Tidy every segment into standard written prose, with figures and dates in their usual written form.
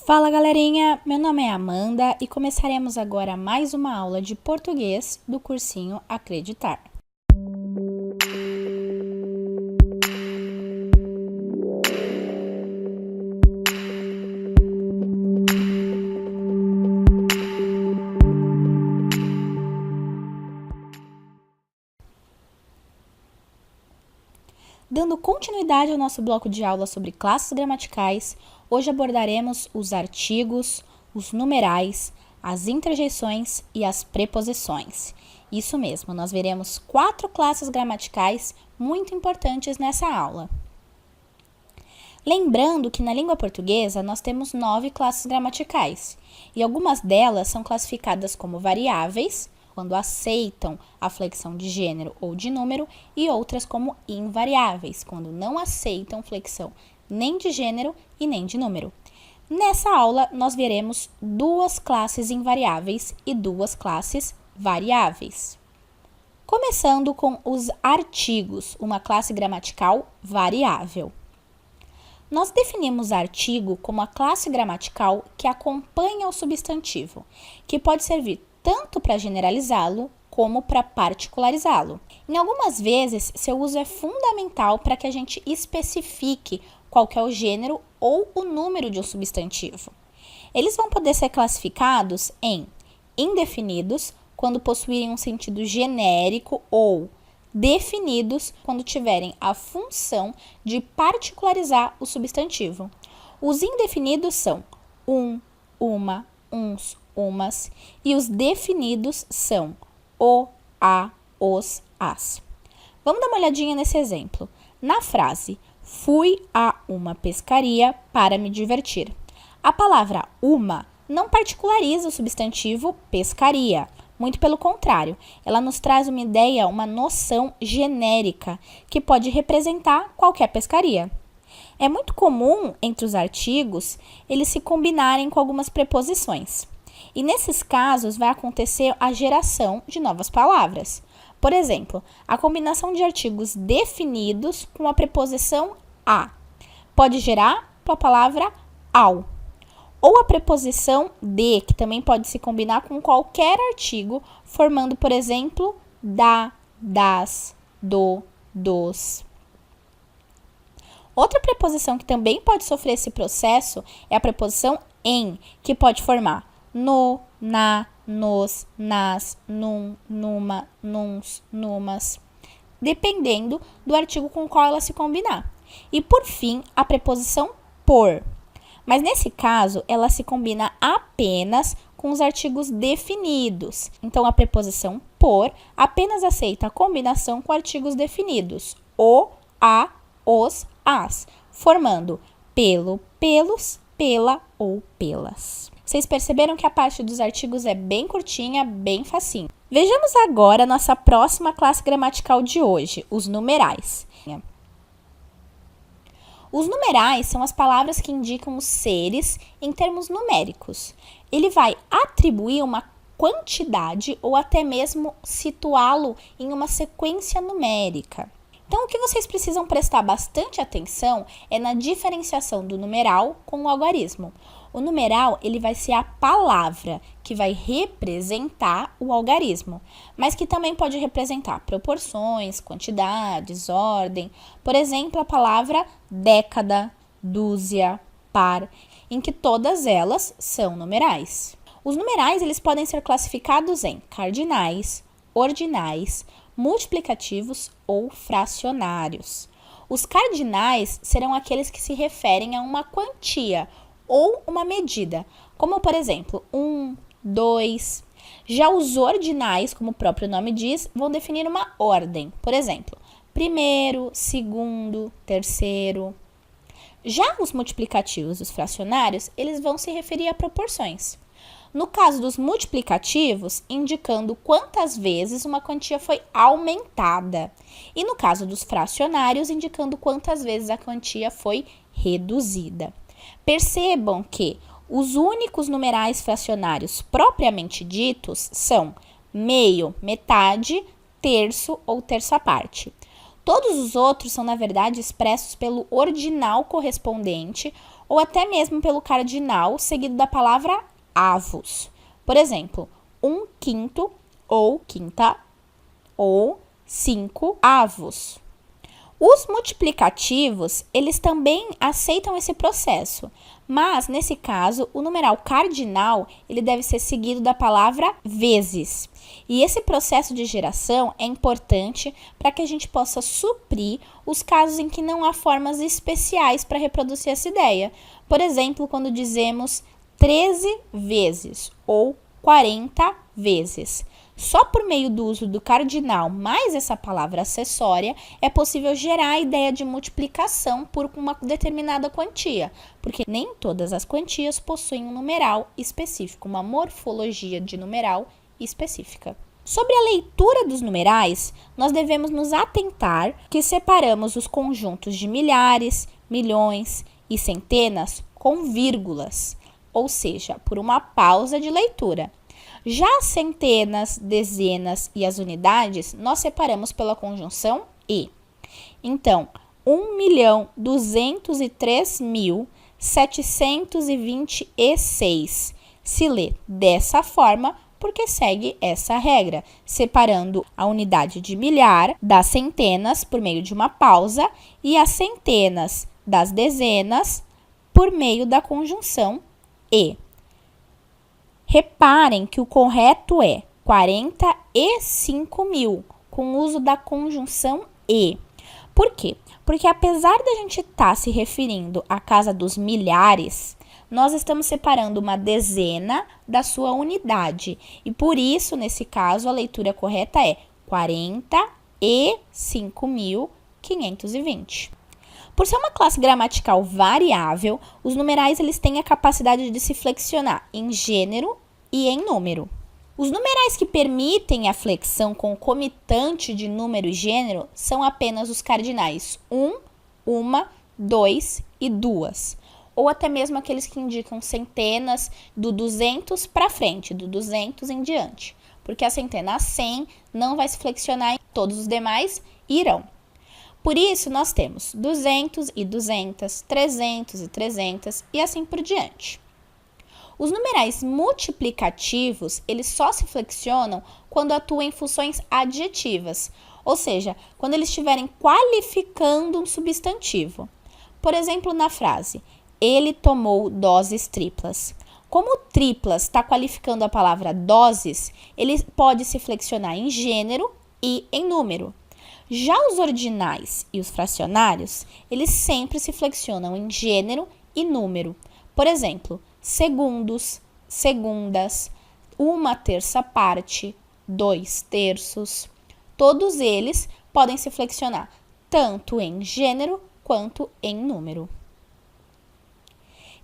Fala galerinha, meu nome é Amanda e começaremos agora mais uma aula de português do cursinho Acreditar. Dando continuidade ao nosso bloco de aula sobre classes gramaticais, hoje abordaremos os artigos, os numerais, as interjeições e as preposições. Isso mesmo, nós veremos 4 classes gramaticais muito importantes nessa aula. Lembrando que na língua portuguesa nós temos 9 classes gramaticais e algumas delas são classificadas como variáveis, quando aceitam a flexão de gênero ou de número, e outras como invariáveis, quando não aceitam flexão nem de gênero e nem de número. Nessa aula, nós veremos 2 classes invariáveis e 2 classes variáveis. Começando com os artigos, uma classe gramatical variável. Nós definimos artigo como a classe gramatical que acompanha o substantivo, que pode servir tanto para generalizá-lo como para particularizá-lo. Em algumas vezes, seu uso é fundamental para que a gente especifique qual que é o gênero ou o número de um substantivo. Eles vão poder ser classificados em indefinidos, quando possuírem um sentido genérico, ou definidos, quando tiverem a função de particularizar o substantivo. Os indefinidos são uma, uns, umas, e os definidos são o, a, os, as. Vamos dar uma olhadinha nesse exemplo. Na frase, fui a uma pescaria para me divertir. A palavra uma não particulariza o substantivo pescaria. Muito pelo contrário, ela nos traz uma ideia, uma noção genérica, que pode representar qualquer pescaria. É muito comum, entre os artigos, eles se combinarem com algumas preposições. E nesses casos vai acontecer a geração de novas palavras. Por exemplo, a combinação de artigos definidos com a preposição a pode gerar a palavra ao. Ou a preposição de, que também pode se combinar com qualquer artigo, formando, por exemplo, da, das, do, dos. Outra preposição que também pode sofrer esse processo é a preposição em, que pode formar no, na, nos, nas, num, numa, nuns, numas, dependendo do artigo com o qual ela se combinar. E, por fim, a preposição por. Mas, nesse caso, ela se combina apenas com os artigos definidos. Então, a preposição por apenas aceita a combinação com artigos definidos. O, a, os, as, formando pelo, pelos, pela ou pelas. Vocês perceberam que a parte dos artigos é bem curtinha, bem facinho. Vejamos agora a nossa próxima classe gramatical de hoje, os numerais. Os numerais são as palavras que indicam os seres em termos numéricos. Ele vai atribuir uma quantidade ou até mesmo situá-lo em uma sequência numérica. Então, o que vocês precisam prestar bastante atenção é na diferenciação do numeral com o algarismo. O numeral, ele vai ser a palavra que vai representar o algarismo, mas que também pode representar proporções, quantidades, ordem. Por exemplo, a palavra década, dúzia, par, em que todas elas são numerais. Os numerais, eles podem ser classificados em cardinais, ordinais, multiplicativos ou fracionários. Os cardinais serão aqueles que se referem a uma quantia ou uma medida, como por exemplo, 1, 2. Já os ordinais, como o próprio nome diz, vão definir uma ordem, por exemplo, primeiro, segundo, terceiro. Já os multiplicativos, os fracionários, eles vão se referir a proporções. No caso dos multiplicativos, indicando quantas vezes uma quantia foi aumentada. E no caso dos fracionários, indicando quantas vezes a quantia foi reduzida. Percebam que os únicos numerais fracionários propriamente ditos são meio, metade, terço ou terça parte. Todos os outros são, na verdade, expressos pelo ordinal correspondente ou até mesmo pelo cardinal seguido da palavra avos. Por exemplo, 1/5 ou quinta ou 5 avos. Os multiplicativos, eles também aceitam esse processo, mas, nesse caso, o numeral cardinal, ele deve ser seguido da palavra vezes. E esse processo de geração é importante para que a gente possa suprir os casos em que não há formas especiais para reproduzir essa ideia. Por exemplo, quando dizemos 13 vezes ou 40 vezes. Só por meio do uso do cardinal mais essa palavra acessória é possível gerar a ideia de multiplicação por uma determinada quantia, porque nem todas as quantias possuem um numeral específico, uma morfologia de numeral específica. Sobre a leitura dos numerais, nós devemos nos atentar que separamos os conjuntos de milhares, milhões e centenas com vírgulas, ou seja, por uma pausa de leitura. Já as centenas, dezenas e as unidades, nós separamos pela conjunção e. Então, 1.203.726 se lê dessa forma porque segue essa regra, separando a unidade de milhar das centenas por meio de uma pausa e as centenas das dezenas por meio da conjunção e. Reparem que o correto é 45.000, com o uso da conjunção e. Por quê? Porque apesar da gente estar se referindo à casa dos milhares, nós estamos separando uma dezena da sua unidade. E por isso, nesse caso, a leitura correta é 45.520. Por ser uma classe gramatical variável, os numerais eles têm a capacidade de se flexionar em gênero e em número. Os numerais que permitem a flexão concomitante de número e gênero são apenas os cardinais 1, 1, 2 e 2, ou até mesmo aqueles que indicam centenas do 200 para frente, do 200 em diante, porque a centena 100 não vai se flexionar e todos os demais irão. Por isso, nós temos 200 e 200, 300 e 300 e assim por diante. Os numerais multiplicativos, eles só se flexionam quando atuam em funções adjetivas, ou seja, quando eles estiverem qualificando um substantivo. Por exemplo, na frase, ele tomou doses triplas. Como triplas está qualificando a palavra doses, ele pode se flexionar em gênero e em número. Já os ordinais e os fracionários, eles sempre se flexionam em gênero e número. Por exemplo, segundos, segundas, 1/3 parte, 2/3. Todos eles podem se flexionar tanto em gênero quanto em número.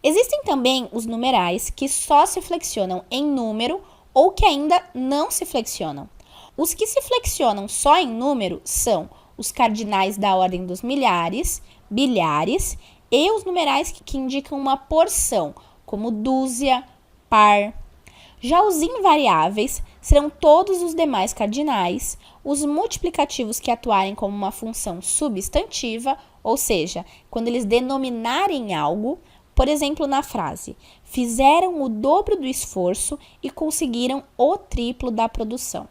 Existem também os numerais que só se flexionam em número ou que ainda não se flexionam. Os que se flexionam só em número são os cardinais da ordem dos milhares, bilhares e os numerais que indicam uma porção, como dúzia, par. Já os invariáveis serão todos os demais cardinais, os multiplicativos que atuarem como uma função substantiva, ou seja, quando eles denominarem algo, por exemplo, na frase, fizeram o dobro do esforço e conseguiram o triplo da produção.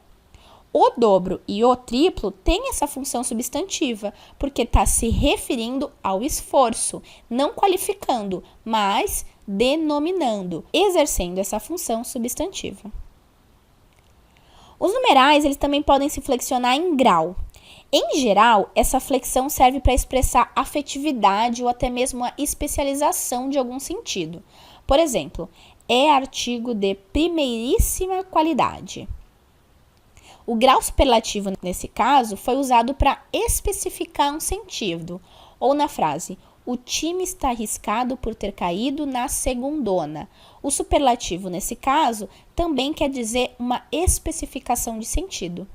O dobro e o triplo têm essa função substantiva, porque está se referindo ao esforço, não qualificando, mas denominando, exercendo essa função substantiva. Os numerais eles também podem se flexionar em grau. Em geral, essa flexão serve para expressar afetividade ou até mesmo a especialização de algum sentido. Por exemplo, é artigo de primeiríssima qualidade. O grau superlativo, nesse caso, foi usado para especificar um sentido, ou na frase, o time está arriscado por ter caído na segundona. O superlativo, nesse caso, também quer dizer uma especificação de sentido.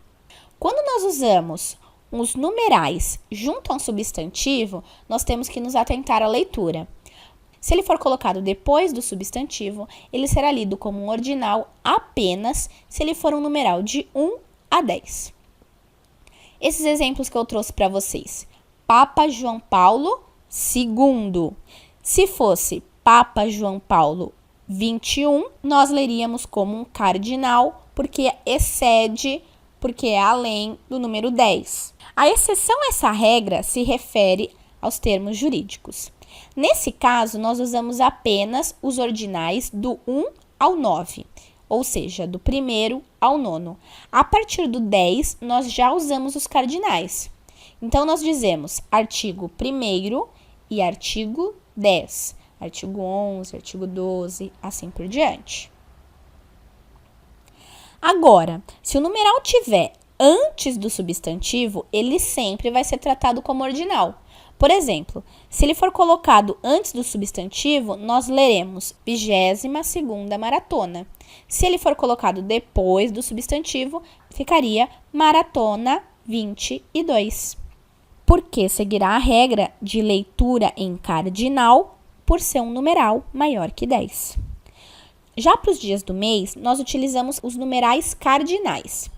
Quando nós usamos os numerais junto a um substantivo, nós temos que nos atentar à leitura. Se ele for colocado depois do substantivo, ele será lido como um ordinal apenas se ele for um numeral de 1 a 10. Esses exemplos que eu trouxe para vocês. Papa João Paulo II. Se fosse Papa João Paulo 21, nós leríamos como um cardinal, porque excede, porque é além do número 10. A exceção a essa regra se refere aos termos jurídicos. Nesse caso, nós usamos apenas os ordinais do 1 ao 9, ou seja, do 1º ao 9º. A partir do 10, nós já usamos os cardinais. Então, nós dizemos artigo 1º e artigo 10, artigo 11, artigo 12, assim por diante. Agora, se o numeral tiver antes do substantivo, ele sempre vai ser tratado como ordinal. Por exemplo, se ele for colocado antes do substantivo, nós leremos 22ª maratona. Se ele for colocado depois do substantivo, ficaria maratona 22. Porque seguirá a regra de leitura em cardinal por ser um numeral maior que 10. Já para os dias do mês, nós utilizamos os numerais cardinais,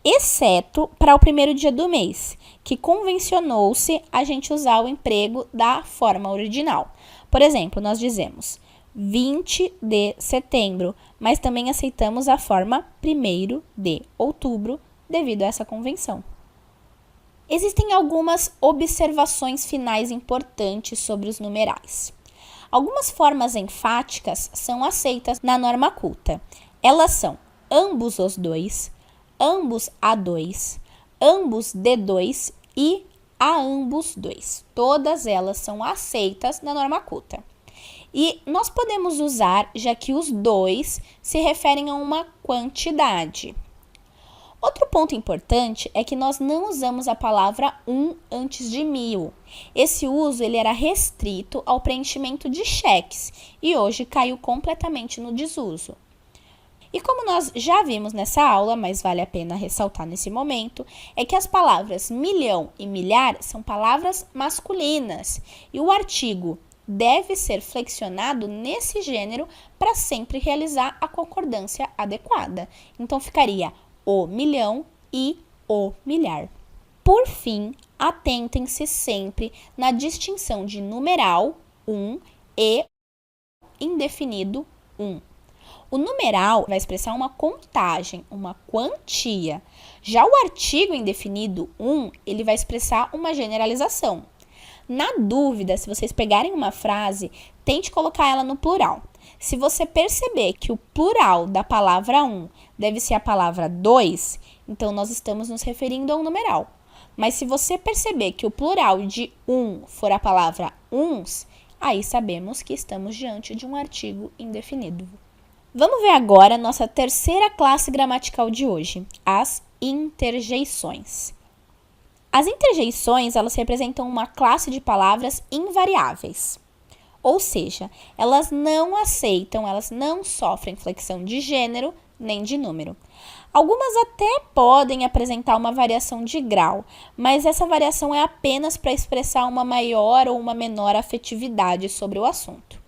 exceto para o primeiro dia do mês, que convencionou-se a gente usar o emprego da forma ordinal. Por exemplo, nós dizemos 20 de setembro, mas também aceitamos a forma 1º de outubro, devido a essa convenção. Existem algumas observações finais importantes sobre os numerais. Algumas formas enfáticas são aceitas na norma culta. Elas são ambos os dois, ambos a dois, ambos de dois e a ambos dois. Todas elas são aceitas na norma culta. E nós podemos usar, já que os dois se referem a uma quantidade. Outro ponto importante é que nós não usamos a palavra antes de 1000. Esse uso ele era restrito ao preenchimento de cheques e hoje caiu completamente no desuso. E como nós já vimos nessa aula, mas vale a pena ressaltar nesse momento, é que as palavras milhão e milhar são palavras masculinas e o artigo deve ser flexionado nesse gênero para sempre realizar a concordância adequada. Então ficaria o milhão e o milhar. Por fim, atentem-se sempre na distinção de numeral 1 e indefinido 1. O numeral vai expressar uma contagem, uma quantia. Já o artigo indefinido 1, ele vai expressar uma generalização. Na dúvida, se vocês pegarem uma frase, tente colocar ela no plural. Se você perceber que o plural da palavra 1 deve ser a palavra 2, então nós estamos nos referindo a um numeral. Mas se você perceber que o plural de 1 for a palavra uns, aí sabemos que estamos diante de um artigo indefinido. Vamos ver agora nossa terceira classe gramatical de hoje, as interjeições. As interjeições, elas representam uma classe de palavras invariáveis. Ou seja, elas não aceitam, elas não sofrem flexão de gênero nem de número. Algumas até podem apresentar uma variação de grau, mas essa variação é apenas para expressar uma maior ou uma menor afetividade sobre o assunto.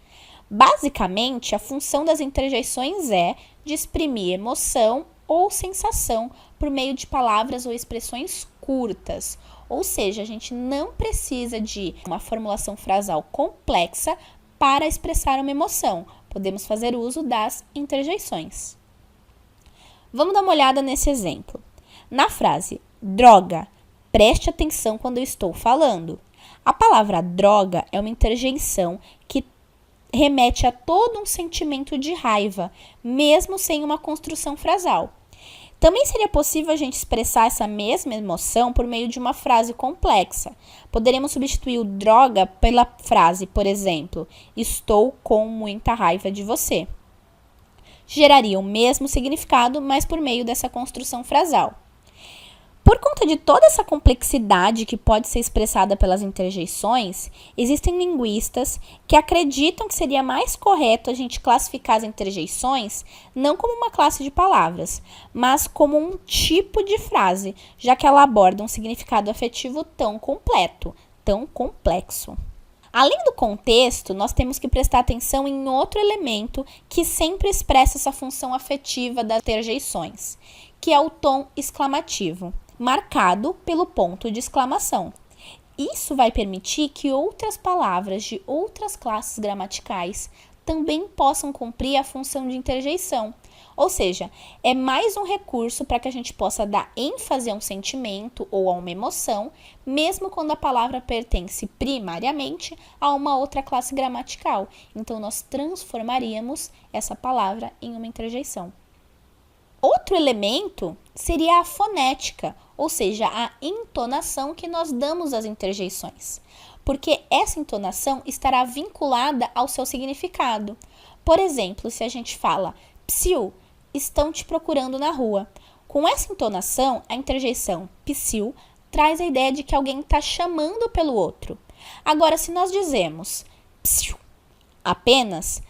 Basicamente, a função das interjeições é de exprimir emoção ou sensação por meio de palavras ou expressões curtas. Ou seja, a gente não precisa de uma formulação frasal complexa para expressar uma emoção. Podemos fazer uso das interjeições. Vamos dar uma olhada nesse exemplo. Na frase droga, preste atenção quando eu estou falando. A palavra droga é uma interjeição que remete a todo um sentimento de raiva, mesmo sem uma construção frasal. Também seria possível a gente expressar essa mesma emoção por meio de uma frase complexa. Poderíamos substituir o droga pela frase, por exemplo, estou com muita raiva de você. Geraria o mesmo significado, mas por meio dessa construção frasal. Por conta de toda essa complexidade que pode ser expressada pelas interjeições, existem linguistas que acreditam que seria mais correto a gente classificar as interjeições não como uma classe de palavras, mas como um tipo de frase, já que ela aborda um significado afetivo tão completo, tão complexo. Além do contexto, nós temos que prestar atenção em outro elemento que sempre expressa essa função afetiva das interjeições, que é o tom exclamativo, marcado pelo ponto de exclamação. Isso vai permitir que outras palavras de outras classes gramaticais também possam cumprir a função de interjeição. Ou seja, é mais um recurso para que a gente possa dar ênfase a um sentimento ou a uma emoção, mesmo quando a palavra pertence primariamente a uma outra classe gramatical. Então, nós transformaríamos essa palavra em uma interjeição. Outro elemento seria a fonética, ou seja, a entonação que nós damos às interjeições, porque essa entonação estará vinculada ao seu significado. Por exemplo, se a gente fala, psiu, estão te procurando na rua. Com essa entonação, a interjeição psiu traz a ideia de que alguém está chamando pelo outro. Agora, se nós dizemos psiu apenas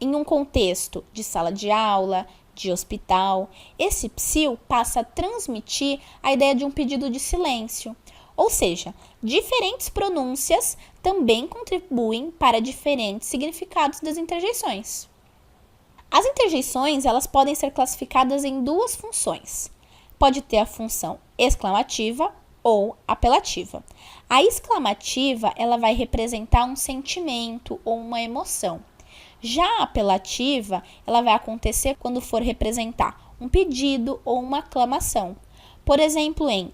em um contexto de sala de aula, de hospital, esse psiu passa a transmitir a ideia de um pedido de silêncio. Ou seja, diferentes pronúncias também contribuem para diferentes significados das interjeições. As interjeições, elas podem ser classificadas em duas funções. Pode ter a função exclamativa ou apelativa. A exclamativa, ela vai representar um sentimento ou uma emoção. Já a apelativa, ela vai acontecer quando for representar um pedido ou uma aclamação. Por exemplo, em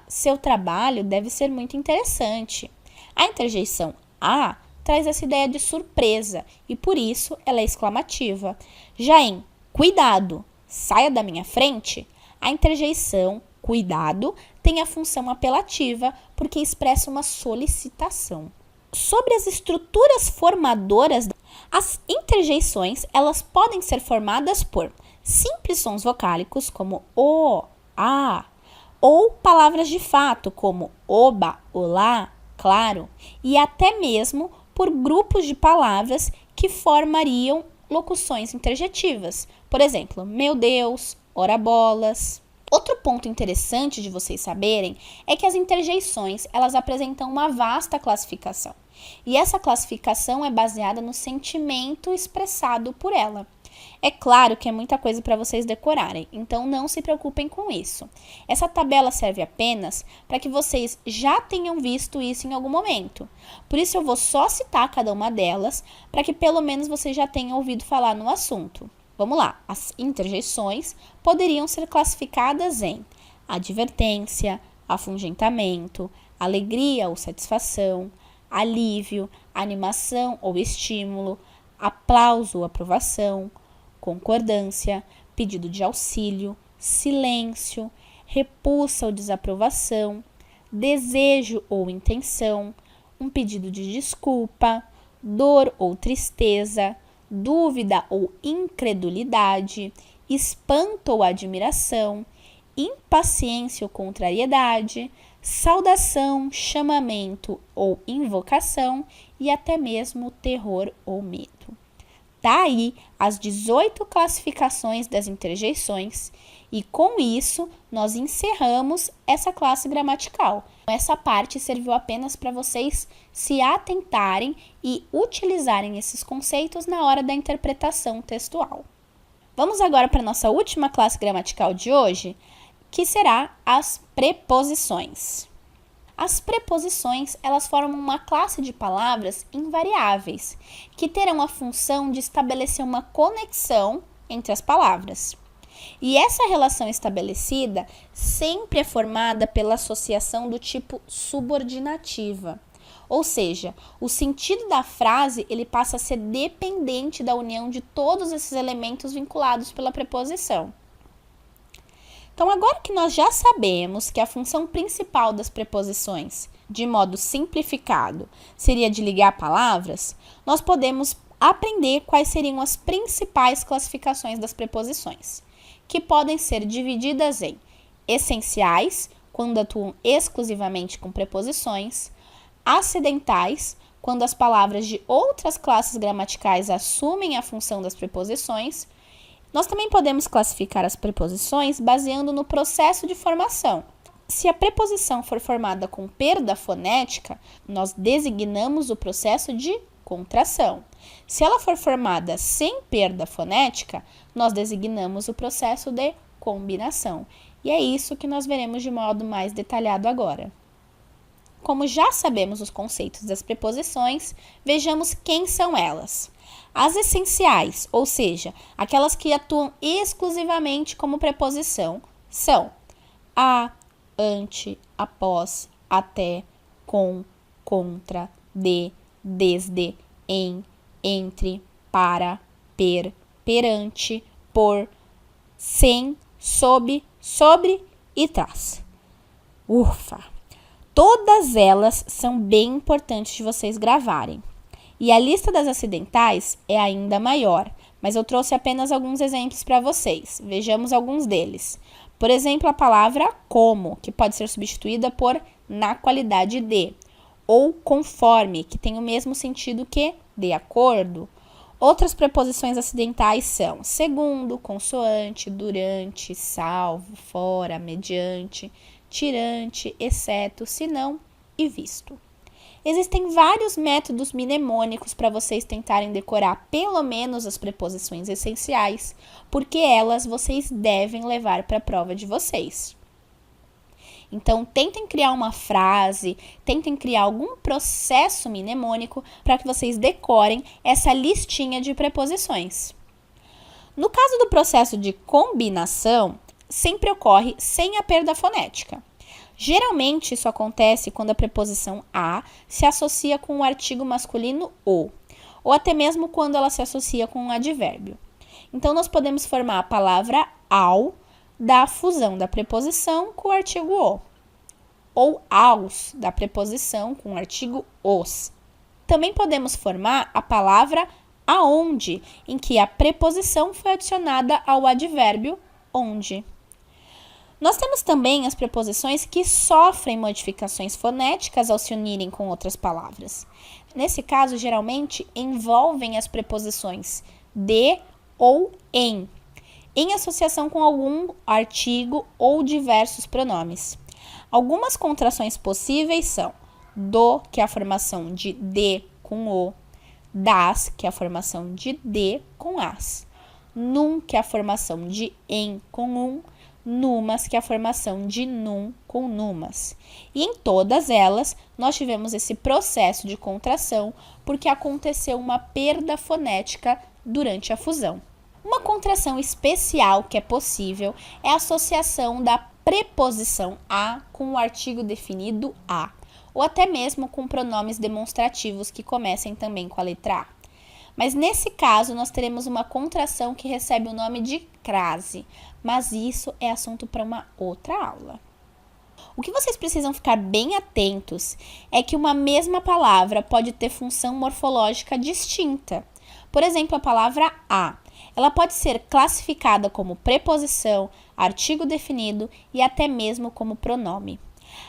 seu trabalho deve ser muito interessante. A interjeição a traz essa ideia de surpresa e por isso ela é exclamativa. Já em cuidado, saia da minha frente, a interjeição cuidado tem a função apelativa porque expressa uma solicitação. Sobre as estruturas formadoras, as interjeições, elas podem ser formadas por simples sons vocálicos como o, a, ou palavras de fato como oba, olá, claro, e até mesmo por grupos de palavras que formariam locuções interjetivas. Por exemplo, meu Deus, ora bolas. Outro ponto interessante de vocês saberem é que as interjeições, elas apresentam uma vasta classificação. E essa classificação é baseada no sentimento expressado por ela. É claro que é muita coisa para vocês decorarem, então não se preocupem com isso. Essa tabela serve apenas para que vocês já tenham visto isso em algum momento. Por isso eu vou só citar cada uma delas, para que pelo menos vocês já tenham ouvido falar no assunto. Vamos lá, as interjeições poderiam ser classificadas em advertência, afungentamento, alegria ou satisfação, alívio, animação ou estímulo, aplauso ou aprovação, concordância, pedido de auxílio, silêncio, repulsa ou desaprovação, desejo ou intenção, um pedido de desculpa, dor ou tristeza, dúvida ou incredulidade, espanto ou admiração, impaciência ou contrariedade, saudação, chamamento ou invocação e até mesmo terror ou medo. Tá aí as 18 classificações das interjeições e com isso nós encerramos essa classe gramatical. Essa parte serviu apenas para vocês se atentarem e utilizarem esses conceitos na hora da interpretação textual. Vamos agora para a nossa última classe gramatical de hoje, que será as preposições. As preposições, elas formam uma classe de palavras invariáveis, que terão a função de estabelecer uma conexão entre as palavras. E essa relação estabelecida sempre é formada pela associação do tipo subordinativa. Ou seja, o sentido da frase ele passa a ser dependente da união de todos esses elementos vinculados pela preposição. Então, agora que nós já sabemos que a função principal das preposições, de modo simplificado, seria de ligar palavras, nós podemos aprender quais seriam as principais classificações das preposições, que podem ser divididas em essenciais, quando atuam exclusivamente com preposições, acidentais, quando as palavras de outras classes gramaticais assumem a função das preposições. Nós também podemos classificar as preposições baseando no processo de formação. Se a preposição for formada com perda fonética, nós designamos o processo de contração. Se ela for formada sem perda fonética, nós designamos o processo de combinação. E é isso que nós veremos de modo mais detalhado agora. como já sabemos os conceitos das preposições, vejamos quem são elas. As essenciais, ou seja, aquelas que atuam exclusivamente como preposição, são a, ante, após, até, com, contra, de, desde, em, entre, para, per, perante, por, sem, sob, sobre e trás. Ufa! Todas elas são bem importantes de vocês gravarem. E a lista das acidentais é ainda maior, mas eu trouxe apenas alguns exemplos para vocês. Vejamos alguns deles. Por exemplo, a palavra como, que pode ser substituída por na qualidade de, ou conforme, que tem o mesmo sentido que de acordo. Outras preposições acidentais são segundo, consoante, durante, salvo, fora, mediante, tirante, exceto, senão e visto. Existem vários métodos mnemônicos para vocês tentarem decorar pelo menos as preposições essenciais, porque elas vocês devem levar para a prova de vocês. Então, tentem criar uma frase, tentem criar algum processo mnemônico para que vocês decorem essa listinha de preposições. No caso do processo de combinação, sempre ocorre sem a perda fonética. Geralmente, isso acontece quando a preposição a se associa com o artigo masculino ou até mesmo quando ela se associa com um advérbio. Então, nós podemos formar a palavra ao da fusão da preposição com o artigo o, ou aos da preposição com o artigo os. Também podemos formar a palavra aonde, em que a preposição foi adicionada ao advérbio onde. Nós temos também as preposições que sofrem modificações fonéticas ao se unirem com outras palavras. Nesse caso, geralmente, envolvem as preposições de ou em associação com algum artigo ou diversos pronomes. Algumas contrações possíveis são do, que é a formação de de com o, das, que é a formação de de com as, num, que é a formação de em com um, numas, que é a formação de num com numas. E em todas elas, nós tivemos esse processo de contração porque aconteceu uma perda fonética durante a fusão. Uma contração especial que é possível é a associação da preposição a com o artigo definido a, ou até mesmo com pronomes demonstrativos que comecem também com a letra A. Mas nesse caso, nós teremos uma contração que recebe o nome de crase, mas isso é assunto para uma outra aula. O que vocês precisam ficar bem atentos é que uma mesma palavra pode ter função morfológica distinta. Por exemplo, a palavra a, ela pode ser classificada como preposição, artigo definido e até mesmo como pronome.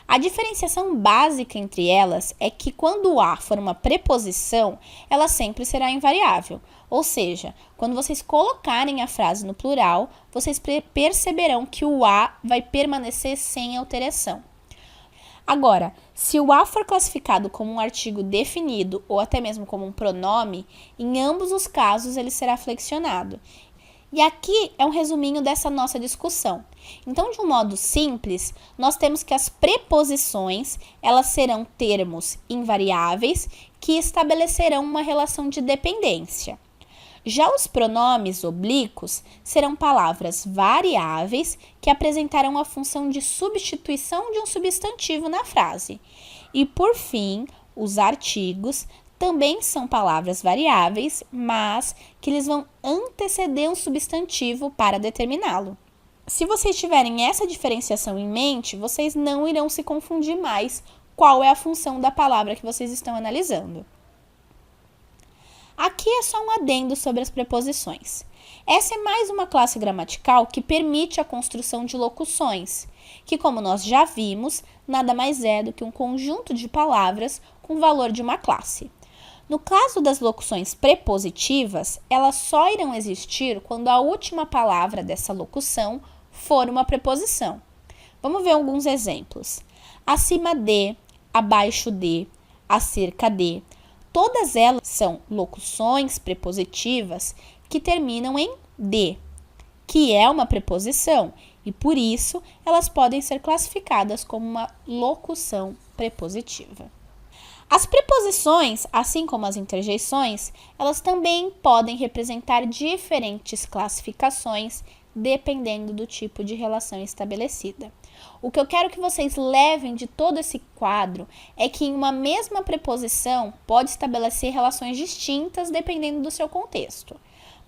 A diferenciação básica entre elas é que quando o a for uma preposição, ela sempre será invariável. Ou seja, quando vocês colocarem a frase no plural, vocês perceberão que o a vai permanecer sem alteração. Agora, se o a for classificado como um artigo definido ou até mesmo como um pronome, em ambos os casos ele será flexionado. E aqui é um resuminho dessa nossa discussão. Então, de um modo simples, nós temos que as preposições, elas serão termos invariáveis que estabelecerão uma relação de dependência. Já os pronomes oblíquos serão palavras variáveis que apresentarão a função de substituição de um substantivo na frase. E, por fim, os artigos também são palavras variáveis, mas que eles vão anteceder um substantivo para determiná-lo. Se vocês tiverem essa diferenciação em mente, vocês não irão se confundir mais qual é a função da palavra que vocês estão analisando. Aqui é só um adendo sobre as preposições. Essa é mais uma classe gramatical que permite a construção de locuções, que, como nós já vimos, nada mais é do que um conjunto de palavras com valor de uma classe. No caso das locuções prepositivas, elas só irão existir quando a última palavra dessa locução for uma preposição. Vamos ver alguns exemplos. Acima de, abaixo de, acerca de. Todas elas são locuções prepositivas que terminam em de, que é uma preposição e por isso elas podem ser classificadas como uma locução prepositiva. As preposições, assim como as interjeições, elas também podem representar diferentes classificações dependendo do tipo de relação estabelecida. O que eu quero que vocês levem de todo esse quadro é que em uma mesma preposição pode estabelecer relações distintas dependendo do seu contexto.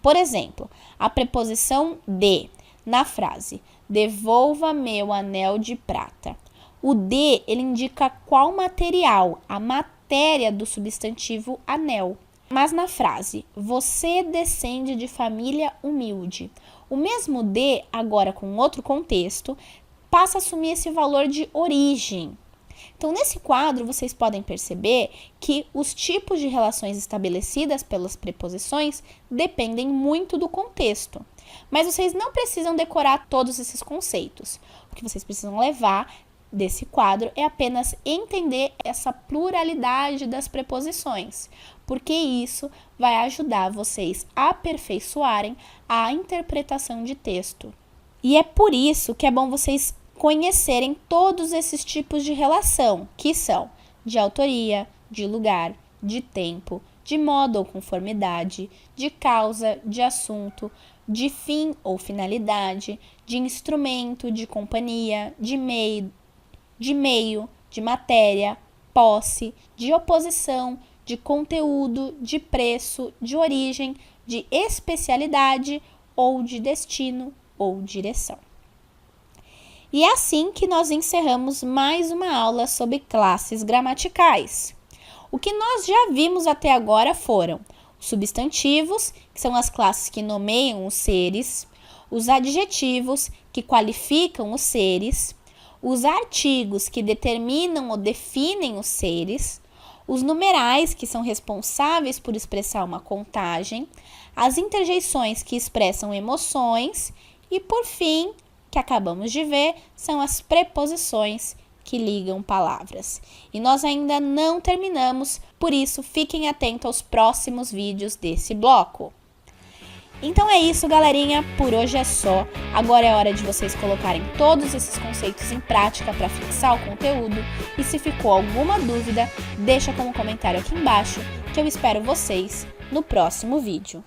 Por exemplo, a preposição de na frase "devolva meu anel de prata". O de, ele indica qual material, a matéria do substantivo anel. Mas na frase "você descende de família humilde", o mesmo de, agora com outro contexto, passa a assumir esse valor de origem. Então, nesse quadro, vocês podem perceber que os tipos de relações estabelecidas pelas preposições dependem muito do contexto. Mas vocês não precisam decorar todos esses conceitos. O que vocês precisam levar desse quadro é apenas entender essa pluralidade das preposições, porque isso vai ajudar vocês a aperfeiçoarem a interpretação de texto. E é por isso que é bom vocês conhecerem todos esses tipos de relação, que são de autoria, de lugar, de tempo, de modo ou conformidade, de causa, de assunto, de fim ou finalidade, de instrumento, de companhia, de meio, de matéria, posse, de oposição, de conteúdo, de preço, de origem, de especialidade ou de destino ou direção. E é assim que nós encerramos mais uma aula sobre classes gramaticais. O que nós já vimos até agora foram os substantivos, que são as classes que nomeiam os seres, os adjetivos, que qualificam os seres, os artigos, que determinam ou definem os seres, os numerais, que são responsáveis por expressar uma contagem, as interjeições, que expressam emoções, e, por fim, que acabamos de ver, são as preposições, que ligam palavras. E nós ainda não terminamos, por isso fiquem atentos aos próximos vídeos desse bloco. Então é isso, galerinha, por hoje é só. Agora é hora de vocês colocarem todos esses conceitos em prática para fixar o conteúdo. E se ficou alguma dúvida, deixa como comentário aqui embaixo, que eu espero vocês no próximo vídeo.